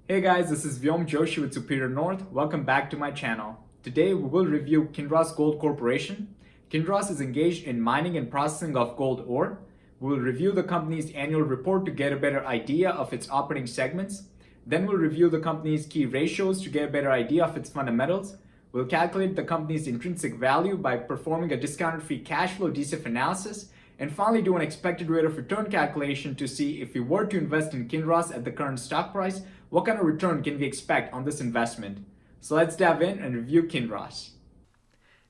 Hey guys, this is Vyom Joshi with Superior North. Welcome back to my channel. Today we will review Kinross Gold Corporation. Kinross is engaged in mining and processing of gold ore. We will review the company's annual report to get a better idea of its operating segments. Then we'll review the company's key ratios to get a better idea of its fundamentals. We'll calculate the company's intrinsic value by performing a discounted free cash flow DCF analysis. And finally, do an expected rate of return calculation to see if we were to invest in Kinross at the current stock price, what kind of return can we expect on this investment? So let's dive in and review Kinross.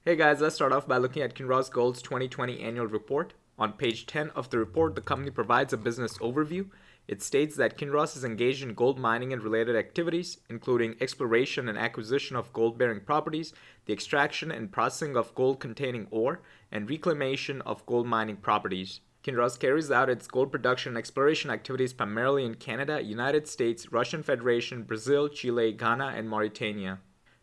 Hey guys, let's start off by looking at Kinross Gold's 2020 annual report. On page 10 of the report, the company provides a business overview. It states that Kinross is engaged in gold mining and related activities, including exploration and acquisition of gold-bearing properties, the extraction and processing of gold-containing ore, and reclamation of gold mining properties. Kinross carries out its gold production and exploration activities primarily in Canada, United States, Russian Federation, Brazil, Chile, Ghana, and Mauritania.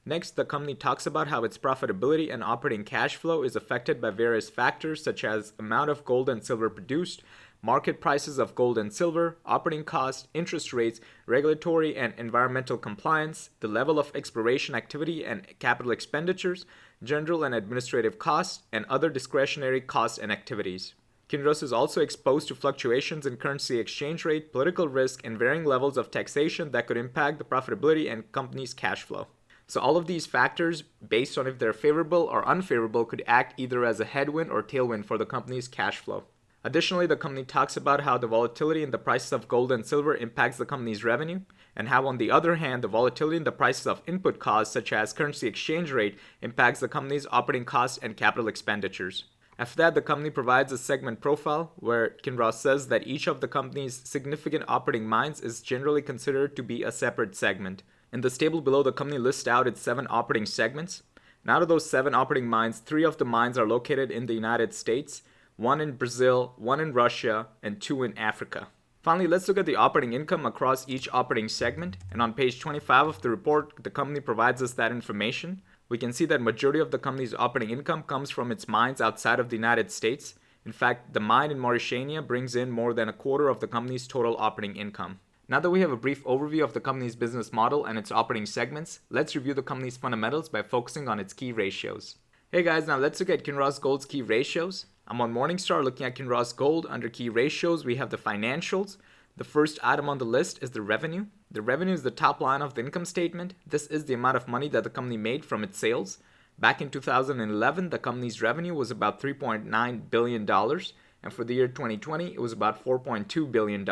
Next, the company talks about how its profitability and operating cash flow is affected by various factors such as amount of gold and silver produced, market prices of gold and silver, operating costs, interest rates, regulatory and environmental compliance, the level of exploration activity and capital expenditures, general and administrative costs, and other discretionary costs and activities. Kinross is also exposed to fluctuations in currency exchange rate, political risk, and varying levels of taxation that could impact the profitability and company's cash flow. So all of these factors, based on if they're favorable or unfavorable, could act either as a headwind or tailwind for the company's cash flow. Additionally, the company talks about how the volatility in the prices of gold and silver impacts the company's revenue, and how on the other hand, the volatility in the prices of input costs such as currency exchange rate impacts the company's operating costs and capital expenditures. After that, the company provides a segment profile where Kinross says that each of the company's significant operating mines is generally considered to be a separate segment. In the table below, the company lists out its 7 operating segments. And out of those 7 operating mines, 3 of the mines are located in the United States, 1 in Brazil, 1 in Russia, and 2 in Africa. Finally, let's look at the operating income across each operating segment. And on page 25 of the report, the company provides us that information. We can see that majority of the company's operating income comes from its mines outside of the United States. In fact, the mine in Mauritania brings in more than a quarter of the company's total operating income. Now that we have a brief overview of the company's business model and its operating segments, let's review the company's fundamentals by focusing on its key ratios. Hey guys, now let's look at Kinross Gold's key ratios. I'm on Morningstar looking at Kinross Gold. Under key ratios, we have the financials. The first item on the list is the revenue. The revenue is the top line of the income statement. This is the amount of money that the company made from its sales. Back in 2011, the company's revenue was about $3.9 billion, and for the year 2020, it was about $4.2 billion.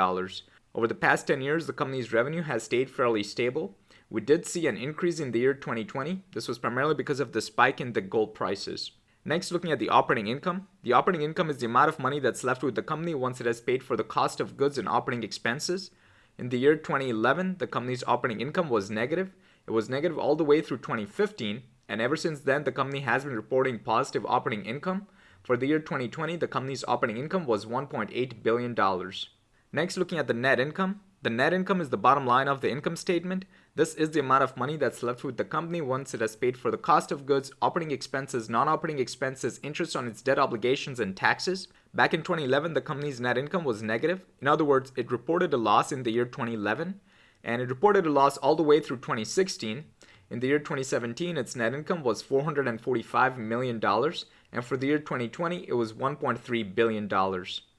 Over the past 10 years, the company's revenue has stayed fairly stable. We did see an increase in the year 2020. This was primarily because of the spike in the gold prices. Next, looking at the operating income. The operating income is the amount of money that's left with the company once it has paid for the cost of goods and operating expenses. In the year 2011, the company's operating income was negative. It was negative all the way through 2015, and ever since then, the company has been reporting positive operating income. For the year 2020, the company's operating income was $1.8 billion. Next, looking at the net income. The net income is the bottom line of the income statement. This is the amount of money that's left with the company once it has paid for the cost of goods, operating expenses, non-operating expenses, interest on its debt obligations, and taxes. Back in 2011, the company's net income was negative. In other words, it reported a loss in the year 2011, and it reported a loss all the way through 2016. In the year 2017, its net income was $445 million, and for the year 2020, it was $1.3 billion.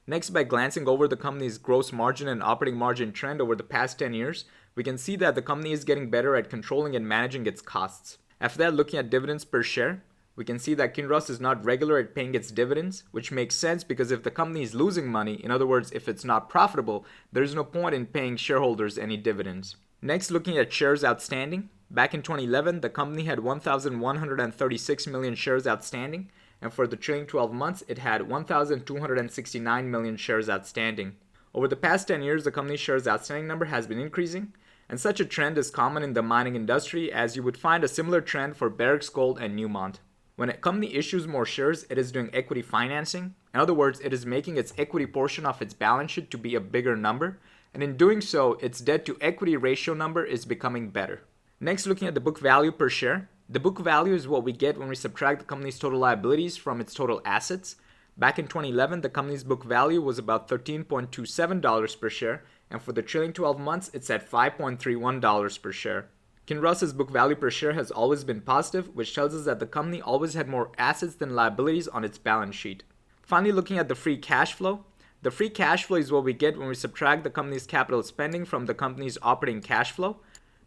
Next, by glancing over the company's gross margin and operating margin trend over the past 10 years, we can see that the company is getting better at controlling and managing its costs. After that, looking at dividends per share, we can see that Kinross is not regular at paying its dividends, which makes sense because if the company is losing money, in other words, if it's not profitable, there's no point in paying shareholders any dividends. Next, looking at shares outstanding. Back in 2011, the company had 1,136 million shares outstanding, and for the trailing 12 months, it had 1,269 million shares outstanding. Over the past 10 years, the company's shares outstanding number has been increasing, and such a trend is common in the mining industry, as you would find a similar trend for Barrick's Gold and Newmont. When a company issues more shares, it is doing equity financing. In other words, it is making its equity portion of its balance sheet to be a bigger number, and in doing so, its debt to equity ratio number is becoming better. Next, looking at the book value per share. The book value is what we get when we subtract the company's total liabilities from its total assets. Back in 2011, the company's book value was about $13.27 per share, and for the trailing 12 months, it's at $5.31 per share. Kinross's book value per share has always been positive, which tells us that the company always had more assets than liabilities on its balance sheet. Finally, looking at the free cash flow. The free cash flow is what we get when we subtract the company's capital spending from the company's operating cash flow.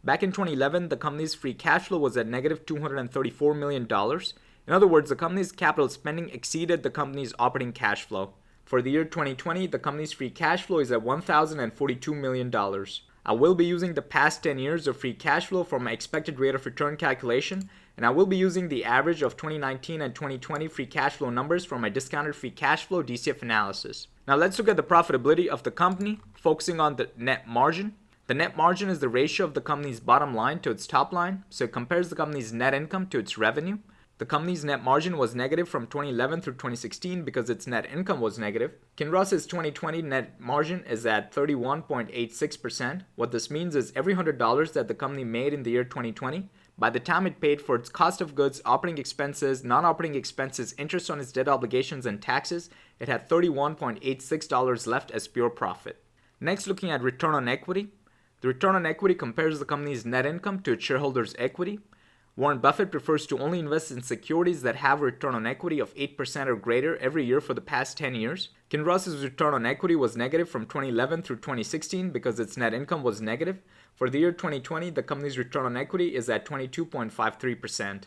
Back in 2011, the company's free cash flow was at negative $234 million. In other words, the company's capital spending exceeded the company's operating cash flow. For the year 2020, the company's free cash flow is at $1,042 million. I will be using the past 10 years of free cash flow for my expected rate of return calculation, and I will be using the average of 2019 and 2020 free cash flow numbers for my discounted free cash flow DCF analysis. Now let's look at the profitability of the company, focusing on the net margin. The net margin is the ratio of the company's bottom line to its top line, so it compares the company's net income to its revenue. The company's net margin was negative from 2011 through 2016 because its net income was negative. Kinross's 2020 net margin is at 31.86%. What this means is every $100 that the company made in the year 2020, by the time it paid for its cost of goods, operating expenses, non-operating expenses, interest on its debt obligations, and taxes, it had $31.86 left as pure profit. Next, looking at return on equity. The return on equity compares the company's net income to its shareholders' equity. Warren Buffett prefers to only invest in securities that have a return on equity of 8% or greater every year for the past 10 years. Kinross's return on equity was negative from 2011 through 2016 because its net income was negative. For the year 2020, the company's return on equity is at 22.53%.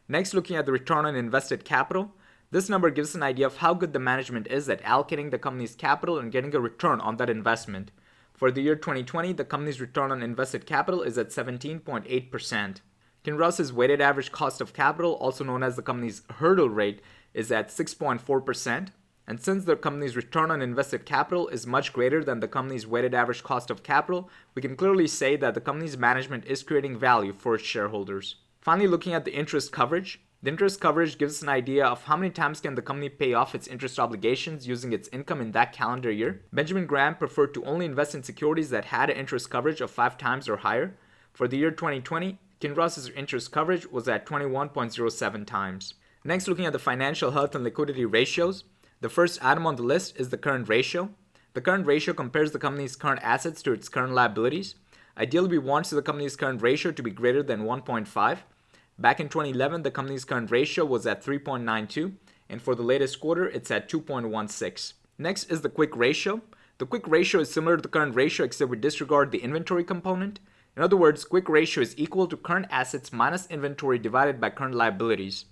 Next, looking at the return on invested capital. This number gives an idea of how good the management is at allocating the company's capital and getting a return on that investment. For the year 2020, the company's return on invested capital is at 17.8%. Kinross's weighted average cost of capital, also known as the company's hurdle rate, is at 6.4%. And since the company's return on invested capital is much greater than the company's weighted average cost of capital, we can clearly say that the company's management is creating value for its shareholders. Finally, looking at the interest coverage. The interest coverage gives us an idea of how many times can the company pay off its interest obligations using its income in that calendar year. Benjamin Graham preferred to only invest in securities that had an interest coverage of 5 times or higher. For the year 2020, Kinross's interest coverage was at 21.07 times. Next, looking at the financial health and liquidity ratios. The first item on the list is the current ratio. The current ratio compares the company's current assets to its current liabilities. Ideally, we want the company's current ratio to be greater than 1.5. Back in 2011, the company's current ratio was at 3.92, and for the latest quarter, it's at 2.16. Next is the quick ratio. The quick ratio is similar to the current ratio except we disregard the inventory component. In other words, quick ratio is equal to current assets minus inventory divided by current liabilities.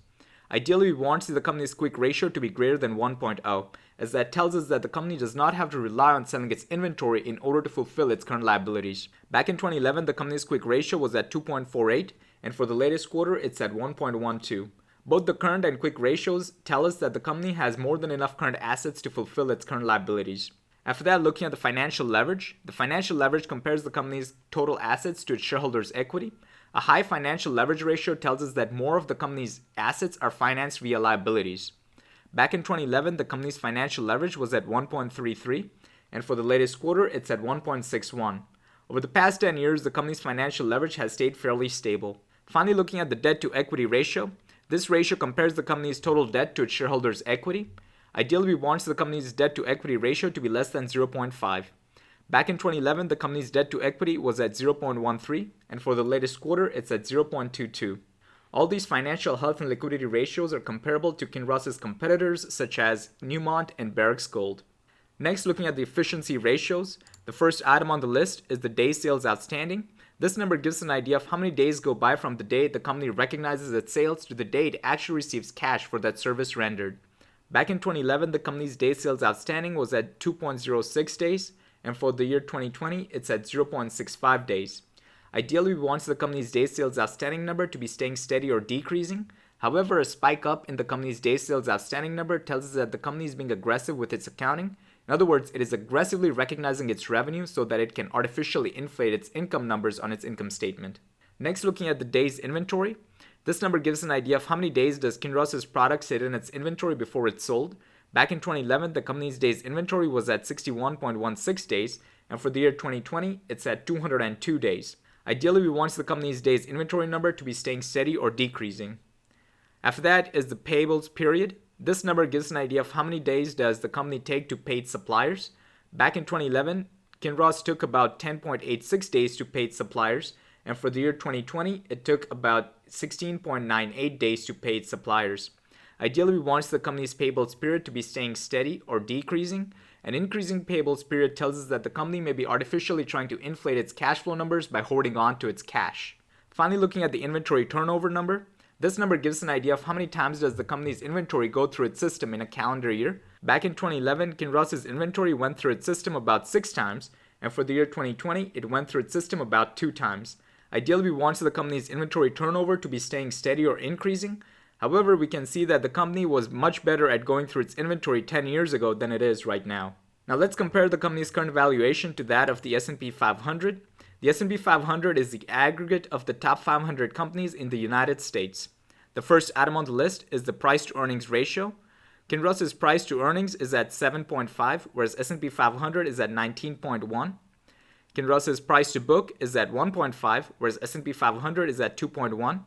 Ideally, we want the company's quick ratio to be greater than 1.0, as that tells us that the company does not have to rely on selling its inventory in order to fulfill its current liabilities. Back in 2011, the company's quick ratio was at 2.48, and for the latest quarter, it's at 1.12. Both the current and quick ratios tell us that the company has more than enough current assets to fulfill its current liabilities. After that, looking at the financial leverage. The financial leverage compares the company's total assets to its shareholders' equity. A high financial leverage ratio tells us that more of the company's assets are financed via liabilities. Back in 2011, the company's financial leverage was at 1.33, and for the latest quarter, it's at 1.61. Over the past 10 years, the company's financial leverage has stayed fairly stable. Finally, looking at the debt-to-equity ratio. This ratio compares the company's total debt to its shareholders' equity. Ideally, we want the company's debt-to-equity ratio to be less than 0.5. Back in 2011, the company's debt-to-equity was at 0.13, and for the latest quarter, it's at 0.22. All these financial health and liquidity ratios are comparable to Kinross's competitors such as Newmont and Barrick's Gold. Next, looking at the efficiency ratios. The first item on the list is the days sales outstanding. This number gives an idea of how many days go by from the day the company recognizes its sales to the day it actually receives cash for that service rendered. Back in 2011, the company's days sales outstanding was at 2.06 days, and for the year 2020, it's at 0.65 days. Ideally, we want the company's days sales outstanding number to be staying steady or decreasing. However, a spike up in the company's days sales outstanding number tells us that the company is being aggressive with its accounting. In other words, it is aggressively recognizing its revenue so that it can artificially inflate its income numbers on its income statement. Next, looking at the days inventory. This number gives an idea of how many days does Kinross's product sit in its inventory before it's sold. Back in 2011, the company's days inventory was at 61.16 days, and for the year 2020, it's at 202 days. Ideally, we want the company's days inventory number to be staying steady or decreasing. After that is the payables period. This number gives an idea of how many days does the company take to pay its suppliers. Back in 2011, Kinross took about 10.86 days to pay its suppliers, and for the year 2020, it took about 16.98 days to pay its suppliers. Ideally, we want the company's payables period to be staying steady or decreasing. An increasing payables period tells us that the company may be artificially trying to inflate its cash flow numbers by holding on to its cash. Finally, looking at the inventory turnover number, this number gives an idea of how many times does the company's inventory go through its system in a calendar year. Back in 2011, Kinross's inventory went through its system about 6 times, and for the year 2020, it went through its system about 2 times. Ideally, we want the company's inventory turnover to be staying steady or increasing. However, we can see that the company was much better at going through its inventory 10 years ago than it is right now. Now let's compare the company's current valuation to that of the S&P 500. The S&P 500 is the aggregate of the top 500 companies in the United States. The first item on the list is the price to earnings ratio. Kinross's price to earnings is at 7.5, whereas S&P 500 is at 19.1. Kinross's price to book is at 1.5, whereas S&P 500 is at 2.1.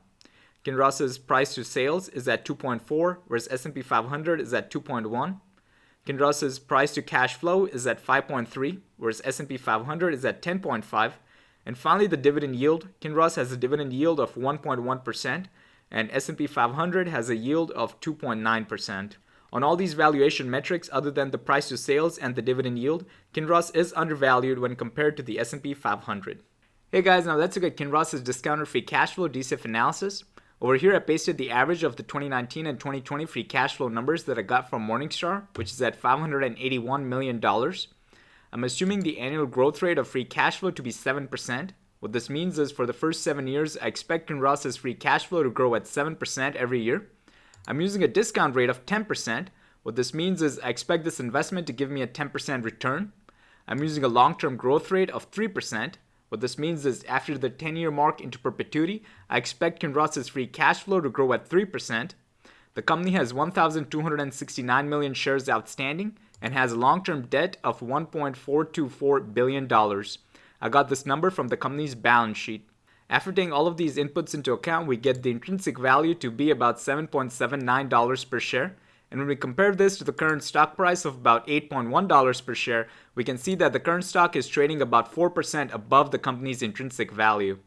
Kinross's price to sales is at 2.4, whereas S&P 500 is at 2.1. Kinross's price to cash flow is at 5.3, whereas S&P 500 is at 10.5. And finally, the dividend yield. Kinross has a dividend yield of 1.1%, and S&P 500 has a yield of 2.9%. On all these valuation metrics, other than the price to sales and the dividend yield, Kinross is undervalued when compared to the S&P 500. Hey guys, now let's look at Kinross's discounted free cash flow DCF analysis. Over here, I pasted the average of the 2019 and 2020 free cash flow numbers that I got from Morningstar, which is at $581 million. I'm assuming the annual growth rate of free cash flow to be 7%. What this means is for the first 7 years, I expect Kinross's free cash flow to grow at 7% every year. I'm using a discount rate of 10%. What this means is I expect this investment to give me a 10% return. I'm using a long-term growth rate of 3%. What this means is after the 10-year mark into perpetuity, I expect Kinross's free cash flow to grow at 3%. The company has 1,269 million shares outstanding and has a long-term debt of $1.424 billion. I got this number from the company's balance sheet. After taking all of these inputs into account, we get the intrinsic value to be about $7.79 per share. And when we compare this to the current stock price of about $8.1 per share, we can see that the current stock is trading about 4% above the company's intrinsic value.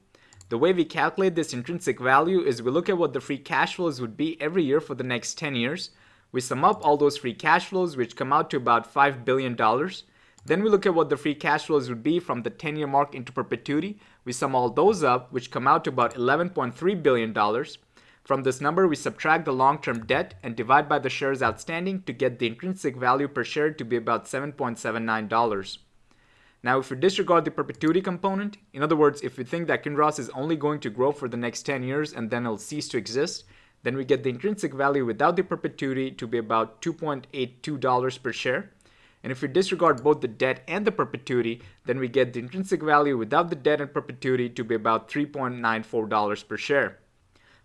The way we calculate this intrinsic value is we look at what the free cash flows would be every year for the next 10 years. We sum up all those free cash flows, which come out to about $5 billion. Then we look at what the free cash flows would be from the 10-year mark into perpetuity. We sum all those up, which come out to about $11.3 billion. From this number, we subtract the long-term debt and divide by the shares outstanding to get the intrinsic value per share to be about $7.79. Now, if we disregard the perpetuity component, in other words, if we think that Kinross is only going to grow for the next 10 years and then it'll cease to exist, then we get the intrinsic value without the perpetuity to be about $2.82 per share. And if we disregard both the debt and the perpetuity, then we get the intrinsic value without the debt and perpetuity to be about $3.94 per share.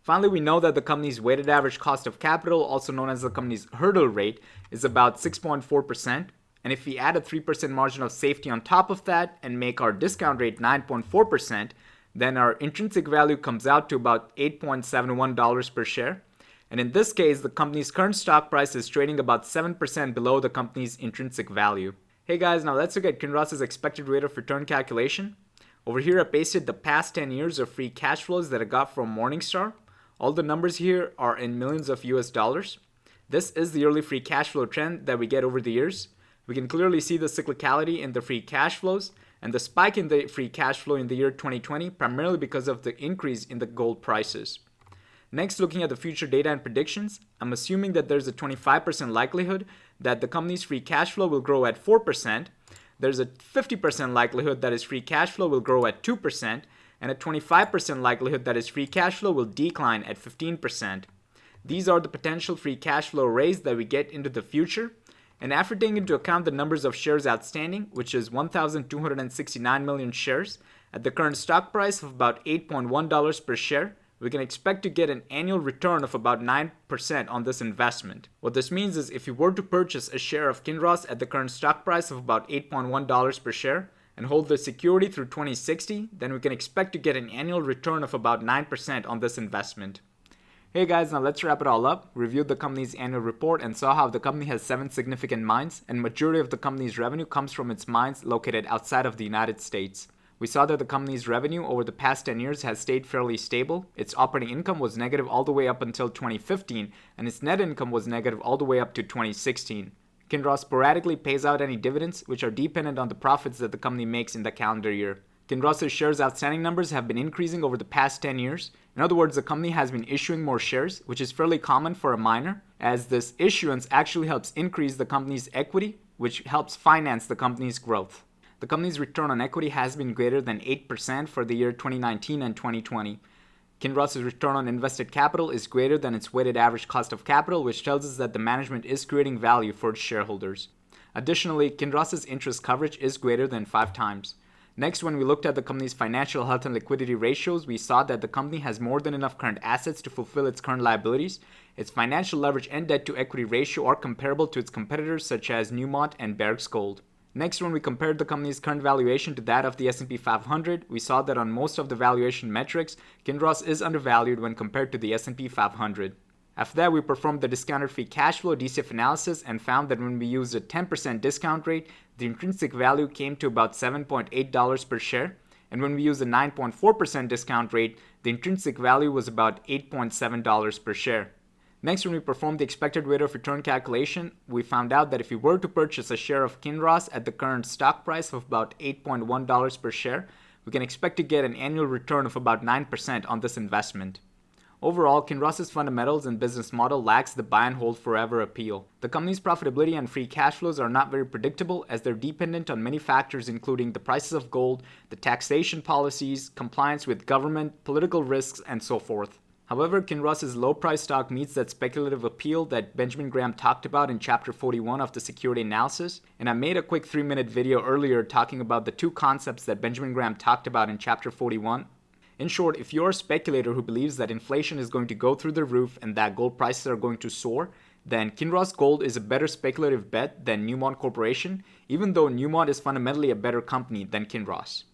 Finally, we know that the company's weighted average cost of capital, also known as the company's hurdle rate, is about 6.4%. And if we add a 3% margin of safety on top of that and make our discount rate 9.4%, then our intrinsic value comes out to about $8.71 per share. And in this case, the company's current stock price is trading about 7% below the company's intrinsic value. Hey guys, now let's look at Kinross's expected rate of return calculation. Over here, I pasted the past 10 years of free cash flows that I got from Morningstar. All the numbers here are in millions of US dollars. This is the yearly free cash flow trend that we get over the years. We can clearly see the cyclicality in the free cash flows and the spike in the free cash flow in the year 2020, primarily because of the increase in the gold prices. Next, looking at the future data and predictions, I'm assuming that there's a 25% likelihood that the company's free cash flow will grow at 4%. There's a 50% likelihood that its free cash flow will grow at 2%, and a 25% likelihood that its free cash flow will decline at 15%. These are the potential free cash flow arrays that we get into the future. And after taking into account the numbers of shares outstanding, which is 1,269 million shares, at the current stock price of about $8.1 per share, we can expect to get an annual return of about 9% on this investment. What this means is if you were to purchase a share of Kinross at the current stock price of about $8.1 per share and hold the security through 2060, then we can expect to get an annual return of about 9% on this investment. Hey guys, now let's wrap it all up. Reviewed the company's annual report and saw how the company has 7 significant mines, and majority of the company's revenue comes from its mines located outside of the United States. We saw that the company's revenue over the past 10 years has stayed fairly stable. Its operating income was negative all the way up until 2015, and its net income was negative all the way up to 2016. Kinross sporadically pays out any dividends, which are dependent on the profits that the company makes in the calendar year. Kinross's shares outstanding numbers have been increasing over the past 10 years. In other words, the company has been issuing more shares, which is fairly common for a miner, as this issuance actually helps increase the company's equity, which helps finance the company's growth. The company's return on equity has been greater than 8% for the year 2019 and 2020. Kinross's return on invested capital is greater than its weighted average cost of capital, which tells us that the management is creating value for its shareholders. Additionally, Kinross's interest coverage is greater than 5 times. Next, when we looked at the company's financial health and liquidity ratios, we saw that the company has more than enough current assets to fulfill its current liabilities. Its financial leverage and debt to equity ratio are comparable to its competitors such as Newmont and Barrick's Gold. Next, when we compared the company's current valuation to that of the S&P 500, we saw that on most of the valuation metrics, Kinross is undervalued when compared to the S&P 500. After that, we performed the discounted free cash flow DCF analysis and found that when we used a 10% discount rate, the intrinsic value came to about $7.8 per share, and when we used a 9.4% discount rate, the intrinsic value was about $8.7 per share. Next, when we performed the expected rate of return calculation, we found out that if we were to purchase a share of Kinross at the current stock price of about $8.1 per share, we can expect to get an annual return of about 9% on this investment. Overall, Kinross's fundamentals and business model lacks the buy and hold forever appeal. The company's profitability and free cash flows are not very predictable as they're dependent on many factors including the prices of gold, the taxation policies, compliance with government, political risks, and so forth. However, Kinross's low-price stock meets that speculative appeal that Benjamin Graham talked about in Chapter 41 of the Security Analysis, and I made a quick 3-minute video earlier talking about the 2 concepts that Benjamin Graham talked about in Chapter 41. In short, if you're a speculator who believes that inflation is going to go through the roof and that gold prices are going to soar, then Kinross Gold is a better speculative bet than Newmont Corporation, even though Newmont is fundamentally a better company than Kinross.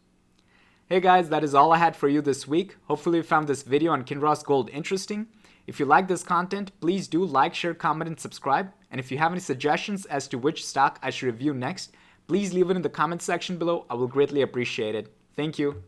Hey guys, that is all I had for you this week. Hopefully you found this video on Kinross Gold interesting. If you like this content, please do like, share, comment, and subscribe. And if you have any suggestions as to which stock I should review next, please leave it in the comment section below. I will greatly appreciate it. Thank you.